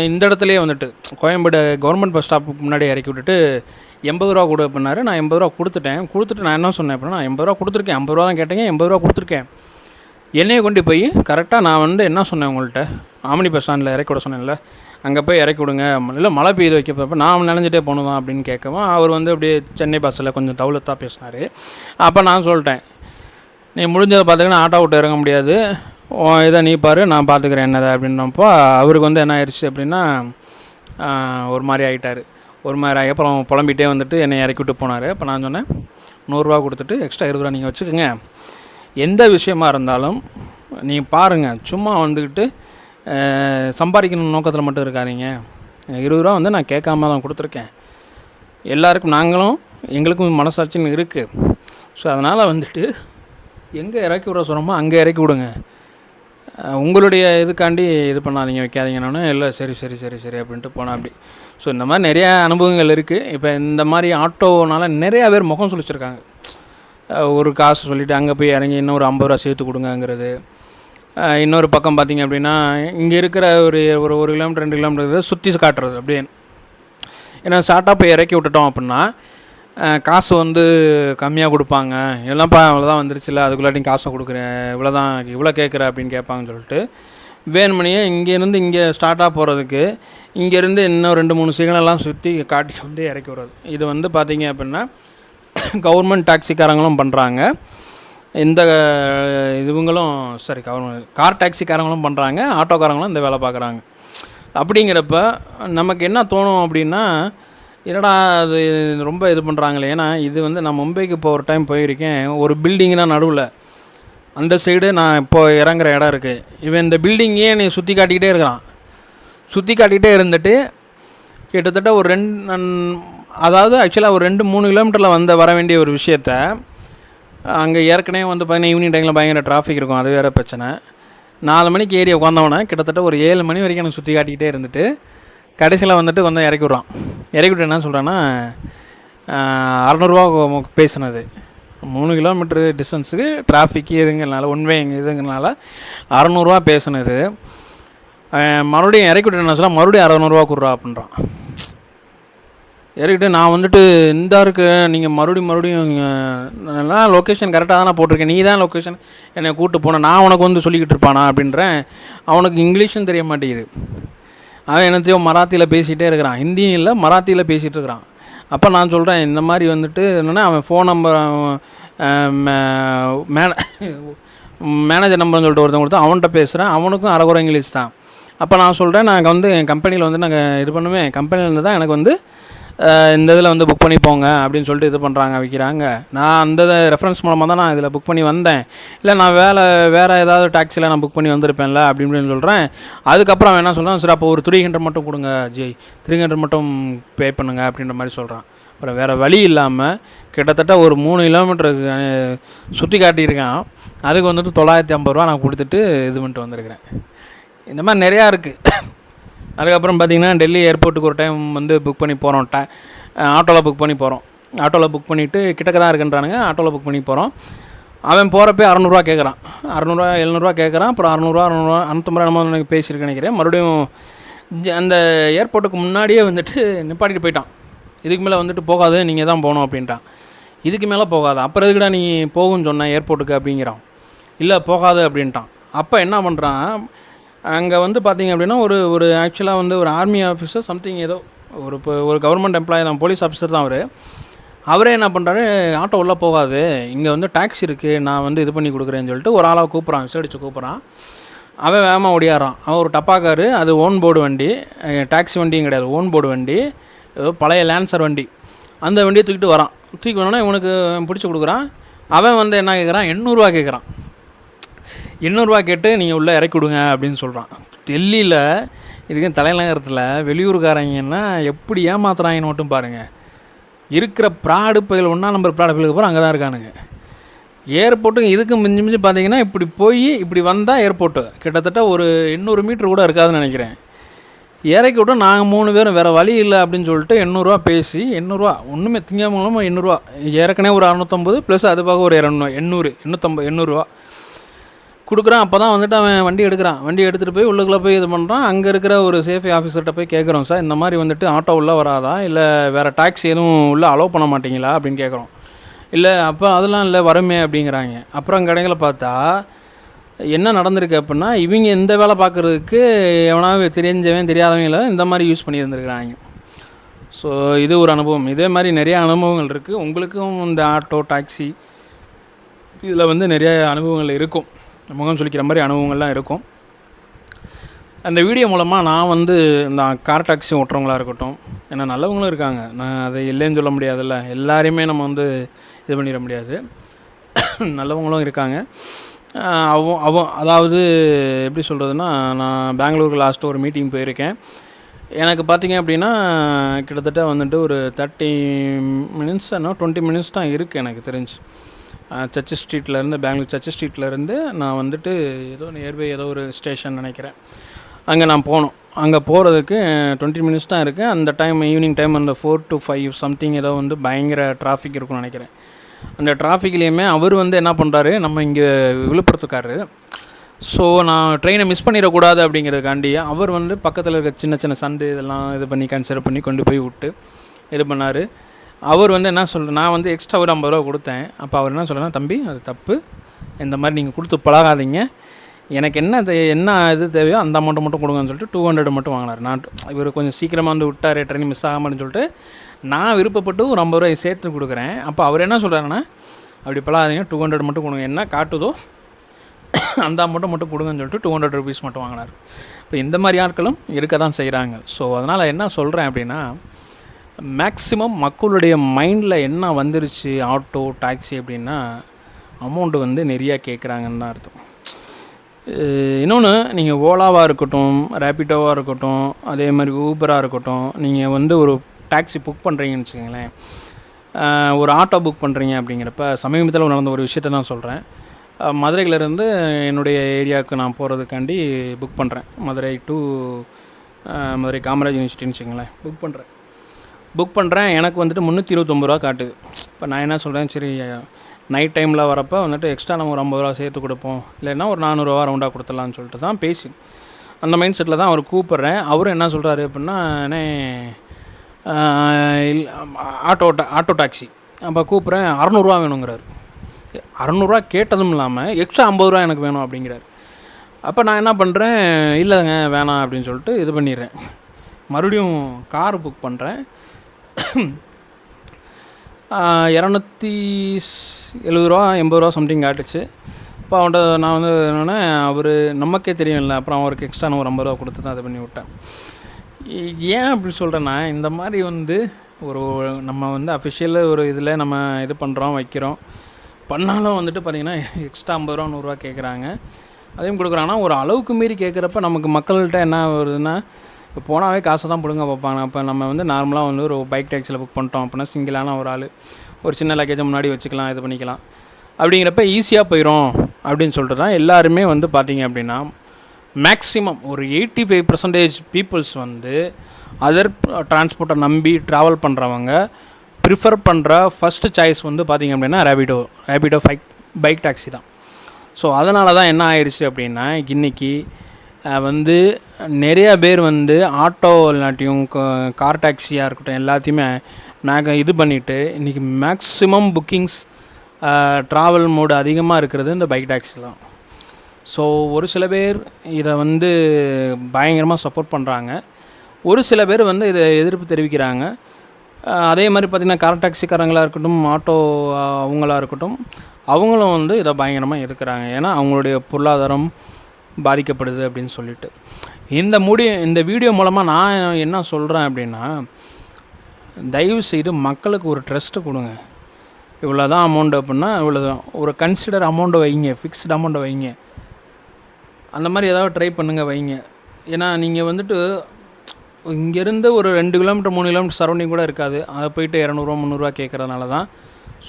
இந்த இடத்துலையே வந்துட்டு கோயம்பேடு கவர்மெண்ட் பஸ் ஸ்டாப்புக்கு முன்னாடி இறக்கி விட்டுட்டு 80 ரூபா கொடு அப்படின்னாரு. நான் 80 ரூபா கொடுத்துட்டு நான் என்ன சொன்னேன் அப்படின்னா, நான் 80 ரூபா கொடுத்துருக்கேன். 50 ரூபா தான் கேட்டேங்க, 80 ரூபா கொடுத்துருக்கேன். என்னையை கொண்டு போய் கரெக்டாக நான் வந்து என்ன சொன்னேன் உங்கள்கிட்ட, ஆம்னி பஸ் ஸ்டாண்டில் இறக்கி விட சொன்னேன்ல, அங்கே போய் இறக்கி விடுங்க. இல்லை மழை பெய்து வைக்கப்போ நான் நினைஞ்சிட்டே போகணும் அப்படின்னு கேட்கவும் அவர் வந்து அப்படியே சென்னை பஸ்ஸில் கொஞ்சம் தவுளத்தாக பேசினார். அப்போ நான் சொல்லிட்டேன், நீ முடிஞ்சதை பார்த்துக்கினா ஆட்டோ விட்டு இறங்க முடியாது, இதை நீ பாரு, நான் பார்த்துக்கிறேன் என்னதை அப்படின்னப்போ அவருக்கு வந்து என்ன ஆயிடுச்சு அப்படின்னா ஒரு மாதிரி ஆகிட்டார். ஒரு மாதிரி ஆகி அப்புறம் புலம்பிகிட்டே வந்துட்டு என்னை இறக்கி விட்டு போனார். அப்போ நான் சொன்னேன், 100 ரூபா கொடுத்துட்டு எக்ஸ்ட்ரா 20 ரூபா நீங்கள் வச்சுக்கோங்க. எந்த விஷயமா இருந்தாலும் நீ பாருங்கள், சும்மா வந்துக்கிட்டு சம்பாதிக்கணும் நோக்கத்தில் மட்டும் இருக்காதீங்க. 20 ரூபா வந்து நான் கேட்காம தான் கொடுத்துருக்கேன். எல்லாருக்கும் எங்களுக்கும் மனசாட்சின்னு இருக்குது. ஸோ அதனால் வந்துட்டு எங்கே இறக்கி விட சொல்கிறோமோ அங்கே இறக்கி விடுங்க. உங்களுடைய இதுக்காண்டி இது பண்ணாதீங்க, வைக்காதீங்கன்னு. இல்லை சரி சரி சரி சரி அப்படின்ட்டு போனால் அப்படி. ஸோ இந்த மாதிரி நிறையா அனுபவங்கள் இருக்குது. இப்போ இந்த மாதிரி ஆட்டோனால் நிறையா பேர் முகம் சுழிச்சிருக்காங்க. ஒரு காசு சொல்லிவிட்டு அங்கே போய் இறங்கி இன்னொரு 50 ரூபா சேர்த்து கொடுங்கங்கிறது. இன்னொரு பக்கம் பார்த்திங்க அப்படின்னா இங்கே இருக்கிற ஒரு 1 கிலோமீட்டர் 2 கிலோமீட்டர் சுற்றி காட்டுறது அப்படியே. ஏன்னா ஷார்ட்டாக போய் இறக்கி விட்டுட்டோம் அப்படின்னா காசு வந்து கம்மியாக கொடுப்பாங்க. இல்லைப்பா இவ்வளோதான் வந்துருச்சுல, அதுக்குள்ளாட்டியும் காசை கொடுக்குறேன், இவ்வளோ கேட்குற அப்படின்னு கேட்பாங்கன்னு சொல்லிட்டு வேணுமணியே இங்கேருந்து இங்கே ஸ்டார்ட்டாக போகிறதுக்கு இங்கேருந்து இன்னும் 2-3 சிக்னல்லாம் சுற்றி காட்டி வந்து இறக்கி விடுறது. இது வந்து பார்த்திங்க அப்படின்னா கவர்மெண்ட் டாக்ஸிக்காரங்களும் பண்ணுறாங்க, இந்த இவங்களும் சரி கவர்மெண்ட் கார் டாக்ஸிக்காரங்களும் பண்ணுறாங்க, ஆட்டோக்காரங்களும் இந்த வேலை பார்க்குறாங்க. அப்படிங்கிறப்ப நமக்கு என்ன தோணும் அப்படின்னா, என்னடா அது ரொம்ப இது பண்ணுறாங்களே. ஏன்னா இது வந்து நான் மும்பைக்கு இப்போ ஒரு டைம் போயிருக்கேன். ஒரு பில்டிங்னா நடுவில் அந்த சைடு நான் இப்போ இறங்குற இடம் இருக்குது. இவன் இந்த பில்டிங்கே நீ சுற்றி காட்டிக்கிட்டே இருக்கிறான். சுற்றி காட்டிக்கிட்டே இருந்துட்டு கிட்டத்தட்ட ஒரு அதாவது ஆக்சுவலாக ஒரு 2-3 கிலோமீட்டரில் வர வேண்டிய ஒரு விஷயத்த அங்கே ஏற்கனவே வந்து பார்த்தீங்கன்னா ஈவினிங் டைமில் பயங்கர டிராஃபிக் இருக்கும், அது வேறு பிரச்சனை. 4 மணிக்கு ஏறி உட்காந்தவொடனே கிட்டத்தட்ட ஒரு 7 மணி வரைக்கும் எனக்கு சுற்றி காட்டிக்கிட்டே இருந்துட்டு கடைசியில் வந்துட்டு கொஞ்சம் இறக்கி விட்றான். இறக்கி விட்டு என்ன சொல்கிறேன்னா, 600 ரூபா பேசுனது 3 கிலோமீட்டரு டிஸ்டன்ஸுக்கு டிராஃபிக்கு இதுங்கிறனால ஒன்வே இதுங்கிறனால 600 ரூபா பேசுனது. மறுபடியும் இறக்கி விட்டு என்ன சொல்ல, மறுபடியும் 600 ரூபா கொடுறா அப்படின்றான். இறக்கிட்டு நான் வந்துட்டு இந்த இருக்கு, நீங்கள் மறுபடியும் நான் லொக்கேஷன் கரெக்டாக தான் நான் போட்டிருக்கேன், நீ தான் லொக்கேஷன் என்னை கூப்பிட்டு போனேன், நான் உனக்கு வந்து சொல்லிக்கிட்டு இருப்பானா அப்படின்றேன். அவனுக்கு இங்கிலீஷும் தெரிய மாட்டேங்குது. அவன் என்னத்தையோ மராத்தியில் பேசிகிட்டே இருக்கிறான், ஹிந்தியும் இல்லை மராத்தியில் பேசிகிட்டு இருக்கிறான். அப்போ நான் சொல்கிறேன் இந்த மாதிரி வந்துட்டு என்னென்னா அவன் ஃபோன் நம்பர் மேனேஜர் நம்பர்னு சொல்லிட்டு ஒருத்தன் கொடுத்தா அவன்கிட்ட பேசுகிறேன். அவனுக்கும் அரைகுறை இங்கிலீஷ் தான். அப்போ நான் சொல்கிறேன், நாங்கள் வந்து என் கம்பெனியில் வந்து நாங்கள் இது பண்ணுவேன், கம்பெனிலேருந்து தான் எனக்கு வந்து இந்த இதில் வந்து புக் பண்ணி போங்க அப்படின்னு சொல்லிட்டு இது பண்ணுறாங்க, விற்கிறாங்க. நான் அந்த ரெஃபரன்ஸ் மூலமாக தான் நான் இதில் புக் பண்ணி வந்தேன். இல்லை நான் வேறு ஏதாவது டாக்ஸியில் நான் புக் பண்ணி வந்திருப்பேன்ல அப்படின்னு சொல்கிறேன். அதுக்கப்புறம் அவன் என்ன சொல்கிறான், சரி அப்போ ஒரு 300 மட்டும் கொடுங்க ஜெய், 300 மட்டும் பே பண்ணுங்க அப்படின்ற மாதிரி சொல்கிறான். அப்புறம் வேறு வழி இல்லாமல் கிட்டத்தட்ட ஒரு 3 கிலோமீட்டருக்கு சுற்றி காட்டியிருக்கான். அதுக்கு வந்துட்டு 950 ரூபா நான் கொடுத்துட்டு இது பண்ணிட்டு வந்திருக்கிறேன். இந்த மாதிரி நிறையா இருக்குது. அதுக்கப்புறம் பார்த்திங்கன்னா டெல்லி ஏர்போர்ட்டுக்கு ஒரு டைம் வந்து புக் பண்ணி போகிறோம், ஆட்டோவில் புக் பண்ணி போகிறோம். ஆட்டோவில் புக் பண்ணிவிட்டு கிட்டக்க தான் இருக்குன்றானுங்க, ஆட்டோவில் புக் பண்ணி போகிறோம். அவன் போகிறப்பே 600 கேட்குறான், 600 700 கேட்குறான். அப்புறம் 600 50 நம்ம எனக்கு பேசியிருக்கேன் நினைக்கிறேன். மறுபடியும் அந்த ஏர்போர்ட்டுக்கு முன்னாடியே வந்துட்டு நிப்பாட்டிட்டு போயிட்டான். இதுக்கு மேலே வந்துட்டு போகாது, நீங்கள் தான் போகணும் அப்படின்ட்டான். இதுக்கு மேலே போகாது, அப்புறம் எதுக்குடா நீ போகுன்னு சொன்னேன் ஏர்போர்ட்டுக்கு அப்படிங்கிறான். இல்லை போகாது அப்படின்ட்டான். அப்போ என்ன பண்ணுறான், அங்கே வந்து பார்த்திங்க அப்படின்னா ஒரு ஆக்சுவலாக வந்து ஒரு ஆர்மி ஆஃபீஸர் சம்திங் ஏதோ ஒரு கவர்மெண்ட் எம்ப்ளாயி தான், போலீஸ் ஆஃபீஸர் தான் அவரே என்ன பண்ணுறாரு, ஆட்டோ உள்ளே போகாது, இங்கே வந்து டாக்ஸி இருக்குது, நான் வந்து இது பண்ணி கொடுக்குறேன்னு சொல்லிட்டு ஒரு ஆளாக கூப்பிட்றான், விசாரிச்சு கூப்பிட்றான். அவன் வேகமாக ஓடியாரான். அவன் ஒரு டப்பாக்காரு, அது ஓன் போர்டு வண்டி, டாக்ஸி வண்டியும் கிடையாது, ஓன் போர்டு வண்டி, ஏதோ பழைய லேன்சர் வண்டி. அந்த வண்டியை தூக்கிட்டு வரான். தூக்கி வந்தோடனே இவனுக்கு பிடிச்சி கொடுக்குறான். அவன் வந்து என்ன கேட்குறான், 800 கேட்குறான். 800 கேட்டு நீங்கள் உள்ளே இறக்கி விடுங்க அப்படின்னு சொல்கிறான். டெல்லியில் இருக்க தலைநகரத்தில் வெளியூர்காரங்கன்னா எப்படி ஏமாத்துறாங்கன்னு மட்டும் பாருங்கள். இருக்கிற ப்ராடு பயில் 1ஆம் நம்பர் ப்ராடு பயிலுக்கு அப்புறம் அங்கே தான் இருக்கானுங்க. ஏர்போர்ட்டுக்கு இதுக்கு மிஞ்சி பார்த்தீங்கன்னா இப்படி போய் இப்படி வந்தால் ஏர்போர்ட்டு கிட்டத்தட்ட ஒரு 800 மீட்டர் கூட இருக்காதுன்னு நினைக்கிறேன். இறக்கி விட்டோம் நாங்கள் 3 பேரும், வேறு வழி இல்லை அப்படின்னு சொல்லிட்டு 800 பேசி 800 ஒன்றுமே திங்காம 800 ஏற்கனவே ஒரு 650 ப்ளஸ் அது பார்க்க ஒரு 800 கொடுக்குறான். அப்போ தான் வந்துட்டு அவன் வண்டி எடுக்கிறான். வண்டி எடுத்துகிட்டு போய் உள்ளுக்குள்ளே போய் இது பண்ணுறான். அங்கே இருக்கிற ஒரு சேஃப்டி ஆஃபீஸர்கிட்ட போய் கேட்குறோம், சார் இந்த மாதிரி வந்துட்டு ஆட்டோ உள்ளே வராதா, இல்லை வேறு டாக்ஸி எதுவும் உள்ளே அலோவ் பண்ண மாட்டிங்களா அப்படின்னு கேட்குறோம். இல்லை அப்போ அதெல்லாம் இல்லை வருமே அப்படிங்கிறாங்க. அப்புறம் கடைகளை பார்த்தா என்ன நடந்திருக்கு அப்படின்னா, இவங்க இந்த வேலை பார்க்குறதுக்கு எவனாவது தெரிஞ்சவன் தெரியாதவங்கள இந்த மாதிரி யூஸ் பண்ணியிருந்துருக்குறாங்க. ஸோ இது ஒரு அனுபவம். இதே மாதிரி நிறைய அனுபவங்கள் இருக்குது. உங்களுக்கும் இந்த ஆட்டோ டாக்ஸி இதில் வந்து நிறைய அனுபவங்கள் இருக்கும், முகம் சொல்லிக்கிற மாதிரி அனுபவங்கள்லாம் இருக்கும். அந்த வீடியோ மூலமாக நான் வந்து இந்த கார் டாக்ஸி ஓட்டுறவங்களாக இருக்கட்டும், ஏன்னா நல்லவங்களும் இருக்காங்க, நான் அதை இல்லைன்னு சொல்ல முடியாதுல்ல, எல்லாரையுமே நம்ம வந்து இது பண்ணிட முடியாது, நல்லவங்களும் இருக்காங்க. அதாவது எப்படி சொல்கிறதுனா, நான் பெங்களூருக்கு லாஸ்ட்டு ஒரு மீட்டிங் போயிருக்கேன். எனக்கு பார்த்திங்க அப்படின்னா கிட்டத்தட்ட வந்துட்டு ஒரு 30 மினிட்ஸ் 20 மினிட்ஸ் தான் இருக்குது எனக்கு தெரிஞ்சு. சர்ச் ஸ்ட்ரீட்லேருந்து, பெங்களூர் சர்ச் ஸ்ட்ரீட்லேருந்து நான் வந்துட்டு ஏதோ நியர்பை ஏதோ ஒரு ஸ்டேஷன் நினைக்கிறேன், அங்கே நான் போகணும். அங்கே போகிறதுக்கு 20 மினிட்ஸ் தான் இருக்குது. அந்த டைம் ஈவினிங் டைம் அந்த 4 to 5 சம்திங் ஏதோ வந்து பயங்கர டிராஃபிக் இருக்கும்னு நினைக்கிறேன். அந்த டிராஃபிக்லேயுமே அவர் வந்து என்ன பண்ணுறாரு, நம்ம இங்கே விழுப்புரத்துக்காரு, ஸோ நான் ட்ரெயினை மிஸ் பண்ணிடக்கூடாது அப்படிங்கிறதுக்காண்டி அவர் வந்து பக்கத்தில் இருக்க சின்ன சின்ன சந்து இதெல்லாம் இது பண்ணி கன்சிடர் பண்ணி கொண்டு போய் விட்டு இது பண்ணார். அவர் வந்து என்ன நான் வந்து எக்ஸ்ட்ரா ஒரு 50 ரூபா கொடுத்தேன். அப்போ அவர் என்ன சொல்கிறேன்னா, தம்பி அது தப்பு, இந்த மாதிரி நீங்கள் கொடுத்து பழகாதீங்க, எனக்கு என்ன இது தேவையோ அந்த அமௌண்ட்டை மட்டும் கொடுங்கன்னு சொல்லிட்டு 200 மட்டும் வாங்கினார். நான் இவர் கொஞ்சம் சீக்கிரமாக வந்து விட்டார், ட்ரெயின் மிஸ் ஆகாமன்னு சொல்லிட்டு நான் விருப்பப்பட்டு ஒரு 50 ரூபாய் சேர்த்து கொடுக்குறேன். அப்போ அவர் என்ன சொல்கிறாருன்னா, அப்படி பழகாதீங்க, 200 மட்டும் கொடுங்க, என்ன காட்டுதோ அந்த அமௌண்ட்டை மட்டும் கொடுங்கன்னு சொல்லிட்டு 200 ருபீஸ் மட்டும் வாங்கினார். இப்போ இந்த மாதிரி ஆட்களும் இருக்க தான் செய்கிறாங்க. ஸோ அதனால் என்ன சொல்கிறேன் அப்படின்னா, மேக்ஸிமம் மக்களுடைய மைண்டில் என்ன வந்துருச்சு ஆட்டோ டாக்ஸி அப்படின்னா, அமௌண்ட்டு வந்து நிறையா கேட்குறாங்கன்னு தான் அர்த்தம். இன்னொன்று, நீங்கள் ஓலாவாக இருக்கட்டும், ரேப்பிடோவாக இருக்கட்டும், அதே மாதிரி ஊபராக இருக்கட்டும், நீங்கள் வந்து ஒரு டாக்ஸி புக் பண்ணுறீங்கன்னு வச்சுக்கோங்களேன், ஒரு ஆட்டோ புக் பண்ணுறீங்க அப்படிங்கிறப்ப சமீபத்தில் நடந்த ஒரு விஷயத்தை நான் சொல்கிறேன். மதுரையிலேருந்து என்னுடைய ஏரியாவுக்கு நான் போகிறதுக்காண்டி புக் பண்ணுறேன், மதுரை டு மதுரை காமராஜ் யூனிவர்சிட்டின்னு வச்சுக்கோங்களேன், புக் பண்ணுறேன். எனக்கு வந்துட்டு 329 ரூபா காட்டுது. இப்போ நான் என்ன சொல்கிறேன், சரி நைட் டைமில் வரப்போ வந்துட்டு எக்ஸ்ட்ரா நம்ம ஒரு 50 ரூபா சேர்த்து கொடுப்போம், இல்லைன்னா ஒரு 400 ரூபா ரவுண்டாக கொடுத்துடலான்னு சொல்லிட்டு தான் பேசி அந்த மைண்ட் செட்டில் தான் அவர் கூப்பிட்றேன். அவரும் என்ன சொல்கிறாரு அப்படின்னா, ஆட்டோ டாக்ஸி அப்போ கூப்பிட்றேன், 600 ரூபா வேணுங்கிறாரு. 600 ரூபா கேட்டதும் இல்லாமல் எக்ஸ்ட்ரா 50 ரூபா எனக்கு வேணும் அப்படிங்கிறார். அப்போ நான் என்ன பண்ணுறேன், இல்லைங்க வேணாம் அப்படின்னு சொல்லிட்டு இது பண்ணிடுறேன். மறுபடியும் கார் புக் பண்ணுறேன். $270 $80 சம்திங் காட்டுச்சு. இப்போ அவன்கிட்ட நான் வந்து என்னென்னா அவர் நமக்கே தெரியும்ல, அப்புறம் அவருக்கு எக்ஸ்ட்ரா நான் ஒரு $50 கொடுத்து தான் இது பண்ணி விட்டேன். ஏன் அப்படி சொல்கிறேன்னா, இந்த மாதிரி வந்து ஒரு நம்ம வந்து அஃபிஷியல் ஒரு இதில் நம்ம இது பண்ணுறோம் வைக்கிறோம், பண்ணாலும் வந்துட்டு பார்த்திங்கன்னா எக்ஸ்ட்ரா $50 $100 கேட்குறாங்க, அதையும் கொடுக்குறாங்கன்னா ஒரு அளவுக்கு மீறி கேட்குறப்ப நமக்கு மக்கள்கிட்ட என்ன வருதுன்னா, இப்போ போனாவே காசை தான் பிடுங்க பார்ப்பாங்க. அப்போ நம்ம வந்து நார்மலாக வந்து ஒரு பைக் டேக்ஸியில் புக் பண்ணிட்டோம் அப்படின்னா சிங்கிளான ஒரு ஆள் ஒரு சின்ன லக்கேஜை முன்னாடி வச்சுக்கலாம், இது பண்ணிக்கலாம், அப்படிங்கிறப்ப ஈஸியாக போயிடும் அப்படின்னு சொல்லிட்டு தான் எல்லாருமே வந்து பார்த்திங்க அப்படின்னா மேக்ஸிமம் ஒரு 85% பீப்புள்ஸ் வந்து அதர் டிரான்ஸ்போர்ட்டை நம்பி ட்ராவல் பண்ணுறவங்க ப்ரிஃபர் பண்ணுற ஃபஸ்ட்டு சாய்ஸ் வந்து பார்த்திங்க அப்படின்னா ரேபிடோ பைக் டாக்ஸி தான். ஸோ அதனால தான் என்ன ஆயிடுச்சு அப்படின்னா இன்றைக்கி வந்து நிறையா பேர் வந்து ஆட்டோ இல்லாட்டியும் கார் டாக்ஸியாக இருக்கட்டும் எல்லாத்தையுமே இது பண்ணிவிட்டு இன்றைக்கி மேக்ஸிமம் புக்கிங்ஸ் ட்ராவல் மோடு அதிகமாக இருக்கிறது இந்த பைக் டாக்ஸி தான். ஸோ ஒரு சில பேர் இதை வந்து பயங்கரமாக சப்போர்ட் பண்ணுறாங்க, ஒரு சில பேர் வந்து இதை எதிர்ப்பு தெரிவிக்கிறாங்க. அதே மாதிரி பார்த்திங்கன்னா கார் டாக்ஸிக்காரங்களாக இருக்கட்டும், ஆட்டோ அவங்களாக இருக்கட்டும், அவங்களும் வந்து இதை பயங்கரமாக இருக்கிறாங்க. ஏன்னா அவங்களுடைய பொருளாதாரம் பாதிக்கப்படுது அப்படின்னு சொல்லிட்டு. இந்த வீடியோ மூலமாக நான் என்ன சொல்கிறேன் அப்படின்னா, தயவு செய்து மக்களுக்கு ஒரு ட்ரஸ்ட்டு கொடுங்க. இவ்வளோ தான் அமௌண்ட் அப்படின்னா இவ்வளோ தான், ஒரு கன்சிடர் அமௌண்ட்டை வைங்க, ஃபிக்ஸ்டு அமௌண்ட்டை வைங்க, அந்த மாதிரி ஏதாவது ட்ரை பண்ணுங்கள் வைங்க. ஏன்னா நீங்கள் வந்துட்டு இங்கேருந்து ஒரு 2 கிலோமீட்டர் 3 கிலோமீட்டர் சரௌண்டிங் கூட இருக்காது, அதை போய்ட்டு $200 $300 கேட்குறதுனால தான்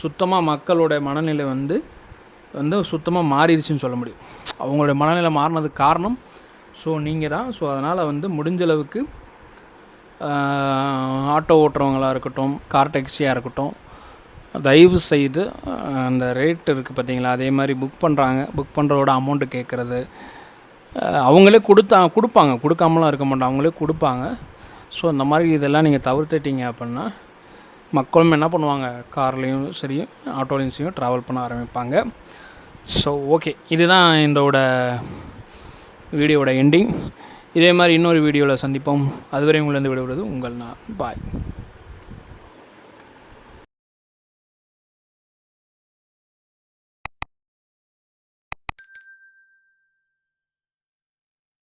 சுத்தமாக மக்களோட மனநிலை வந்து சுத்தமாக மாறிடுச்சுன்னு சொல்ல முடியும். அவங்களுடைய மனநிலை மாறினதுக்கு காரணம் நீங்கள் தான். ஸோ அதனால் வந்து முடிஞ்சளவுக்கு ஆட்டோ ஓட்டுறவங்களாக இருக்கட்டும், கார் டாக்ஸியாக இருக்கட்டும், தயவு செய்து அந்த ரேட் இருக்குது பார்த்தீங்களா, அதே மாதிரி புக் பண்ணுறதோட அமௌண்ட்டு கேட்குறது அவங்களே கொடுப்பாங்க, கொடுக்காமலாம் இருக்க மாட்டாங்க, அவங்களே கொடுப்பாங்க. ஸோ இந்த மாதிரி இதெல்லாம் நீங்கள் தவிர்த்துட்டீங்க அப்படின்னா மக்களும் என்ன பண்ணுவாங்க, கார்லேயும் சரி ஆட்டோலையும் சரி ட்ராவல் பண்ண ஆரம்பிப்பாங்க. ஸோ ஓகே, இதுதான் இதோட வீடியோவோட எண்டிங். இதே மாதிரி இன்னொரு வீடியோவில் சந்திப்போம். அதுவரை உங்களிருந்து விடுவது உங்கள் நான். பாய்.